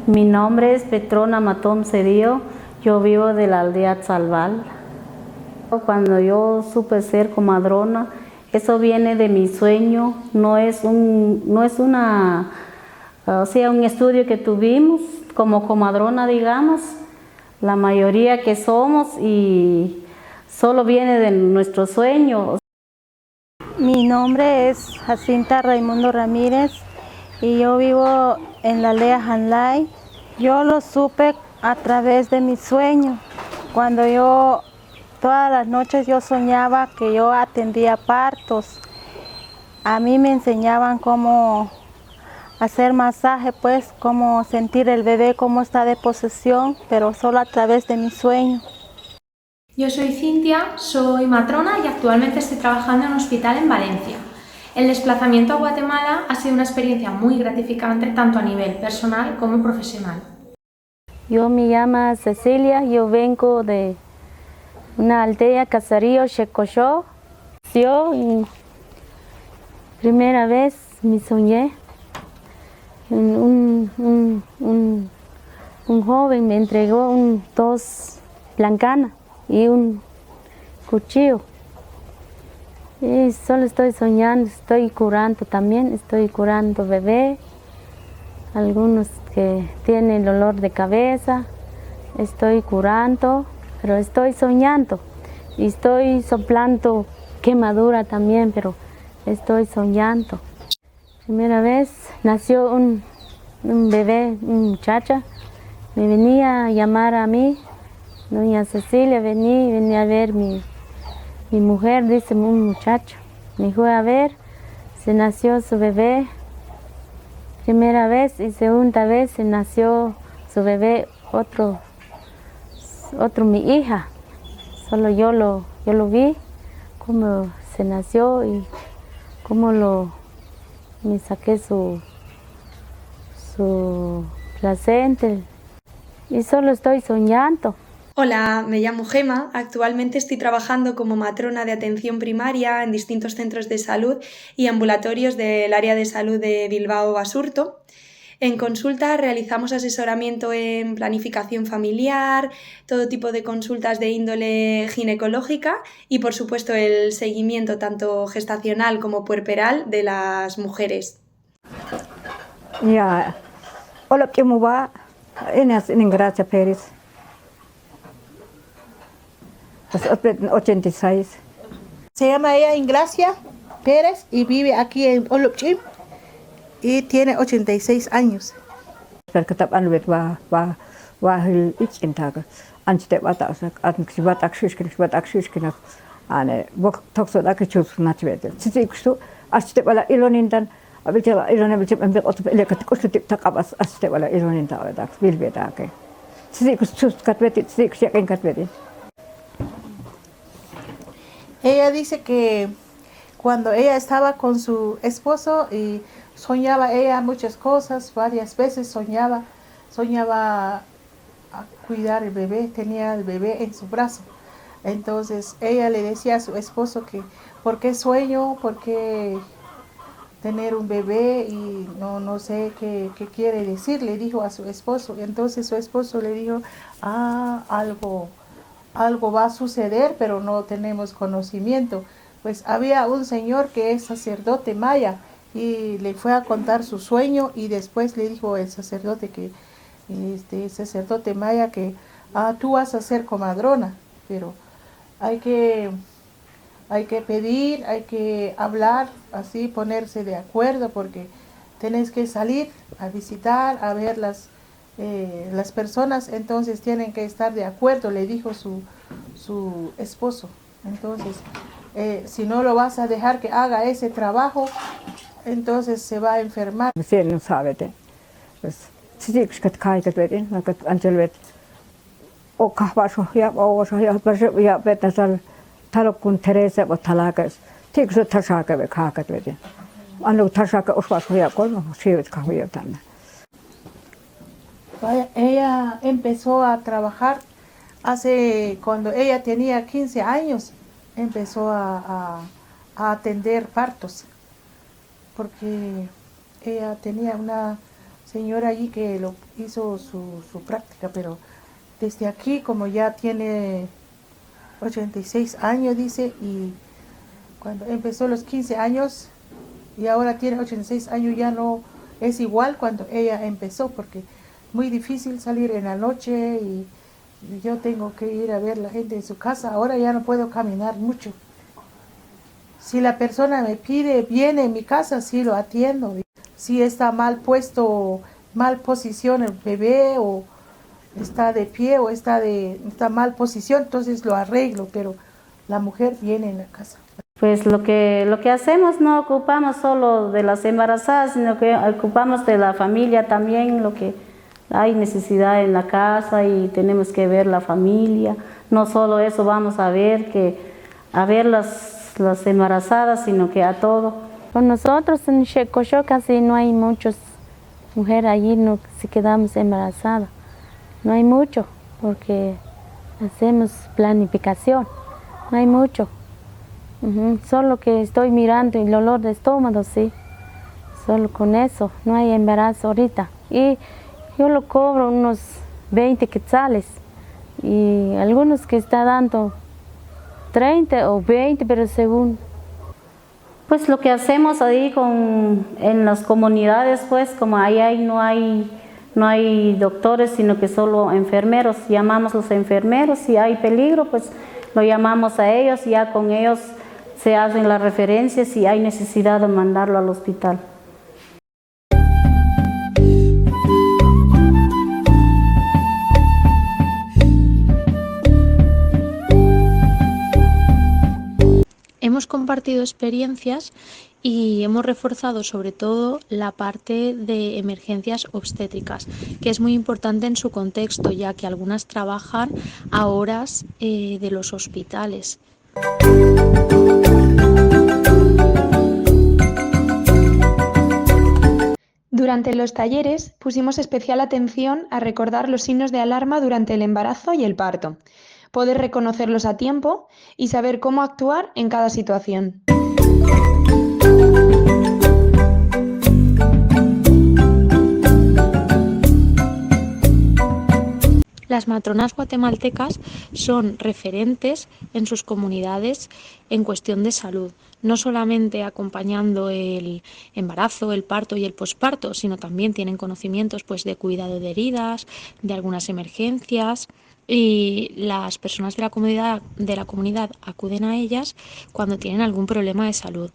Mi nombre es Petrona Matón Cedillo, yo vivo de la aldea Tzalbal. Cuando yo supe ser comadrona, eso viene de mi sueño, no es una, o sea, un estudio que tuvimos como comadrona, digamos, la mayoría que somos, y solo viene de nuestro sueño. Mi nombre es Jacinta Raimundo Ramírez y yo vivo en la aldea Hanlay. Yo lo supe a través de mi sueño. Cuando todas las noches yo soñaba que yo atendía partos. A mí me enseñaban cómo hacer masaje, pues, cómo sentir el bebé, cómo está de posesión, pero solo a través de mi sueño. Yo soy Cintia, soy matrona y actualmente estoy trabajando en un hospital en Valencia. El desplazamiento a Guatemala ha sido una experiencia muy gratificante tanto a nivel personal como profesional. Yo me llamo Cecilia, yo vengo de una aldea, Caserío Checochó. Yo primera vez me soñé, un joven me entregó dos plancanas y un cuchillo. Y solo estoy soñando, estoy curando también, estoy curando bebé, algunos que tienen dolor de cabeza, estoy curando, pero estoy soñando y estoy soplando quemadura también, pero estoy soñando. Primera vez nació un bebé, una muchacha, me venía a llamar a mí, doña Cecilia, venía a ver mi mujer, dice un muchacho. Me fue a ver, se nació su bebé, primera vez, y segunda vez se nació su bebé, otro mi hija. Solo yo lo vi, cómo se nació y cómo me saqué su placenta, y solo estoy soñando. Hola, me llamo Gema. Actualmente estoy trabajando como matrona de atención primaria en distintos centros de salud y ambulatorios del área de salud de Bilbao-Basurto. En consulta realizamos asesoramiento en planificación familiar, todo tipo de consultas de índole ginecológica y, por supuesto, el seguimiento tanto gestacional como puerperal de las mujeres. Ya, hola, ¿cómo va? En Gracia Pérez. 86. Se llama ella Ingracia Pérez y vive aquí en Olopchim y tiene 86 años. Ella dice que cuando ella estaba con su esposo y soñaba ella muchas cosas, varias veces soñaba a cuidar el bebé, tenía el bebé en su brazo. Entonces ella le decía a su esposo que ¿por qué sueño? ¿Por qué tener un bebé? Y no sé qué quiere decir, le dijo a su esposo. Entonces su esposo le dijo, algo va a suceder, pero no tenemos conocimiento. Pues había un señor que es sacerdote maya y le fue a contar su sueño y después le dijo el sacerdote sacerdote maya que tú vas a ser comadrona, pero hay que pedir, hay que hablar, así ponerse de acuerdo porque tenés que salir a visitar, a ver las personas, entonces tienen que estar de acuerdo, le dijo su esposo. Entonces, si no lo vas a dejar que haga ese trabajo, entonces se va a enfermar. Ella empezó a trabajar cuando ella tenía 15 años, empezó a atender partos, porque ella tenía señor allí que lo hizo su práctica, pero desde aquí, como ya tiene 86 años, dice, y cuando empezó los 15 años y ahora tiene 86 años, ya no es igual cuando ella empezó, porque muy difícil salir en la noche y yo tengo que ir a ver la gente en su casa. Ahora ya no puedo caminar mucho. Si la persona me pide, viene en mi casa, sí lo atiendo. Si está mal puesto, mal posición el bebé, o está de pie, o está mal posición, entonces lo arreglo, pero la mujer viene en la casa. Pues lo que hacemos, no ocupamos solo de las embarazadas, sino que ocupamos de la familia también, lo que hay necesidad en la casa y tenemos que ver la familia. No solo eso vamos a ver, las embarazadas, sino que a todo. Con nosotros en Xecosho casi no hay muchas mujeres allí, no, si quedamos embarazadas. No hay mucho, porque hacemos planificación, no hay mucho. Solo que estoy mirando el olor de estómago, sí. Solo con eso, no hay embarazo ahorita. Y yo lo cobro unos 20 quetzales. Y algunos que está dando 30 o 20, pero según. Pues lo que hacemos ahí en las comunidades, pues como no hay doctores, sino que solo enfermeros. Llamamos a los enfermeros, si hay peligro, pues lo llamamos a ellos, y ya con ellos se hacen las referencias si hay necesidad de mandarlo al hospital. Hemos compartido experiencias y hemos reforzado sobre todo la parte de emergencias obstétricas, que es muy importante en su contexto, ya que algunas trabajan a horas de los hospitales. Durante los talleres pusimos especial atención a recordar los signos de alarma durante el embarazo y el parto, poder reconocerlos a tiempo y saber cómo actuar en cada situación. Las matronas guatemaltecas son referentes en sus comunidades en cuestión de salud, no solamente acompañando el embarazo, el parto y el posparto, sino también tienen conocimientos pues, de cuidado de heridas, de algunas emergencias, y las personas de la comunidad acuden a ellas cuando tienen algún problema de salud.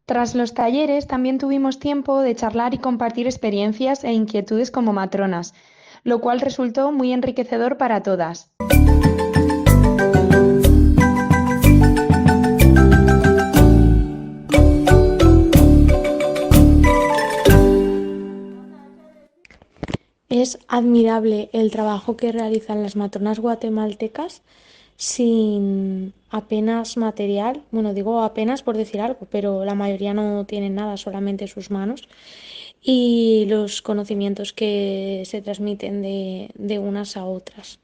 Tras los talleres también tuvimos tiempo de charlar y compartir experiencias e inquietudes como matronas, lo cual resultó muy enriquecedor para todas. Es admirable el trabajo que realizan las matronas guatemaltecas sin apenas material, bueno, digo apenas por decir algo, pero la mayoría no tienen nada, solamente sus manos y los conocimientos que se transmiten de unas a otras.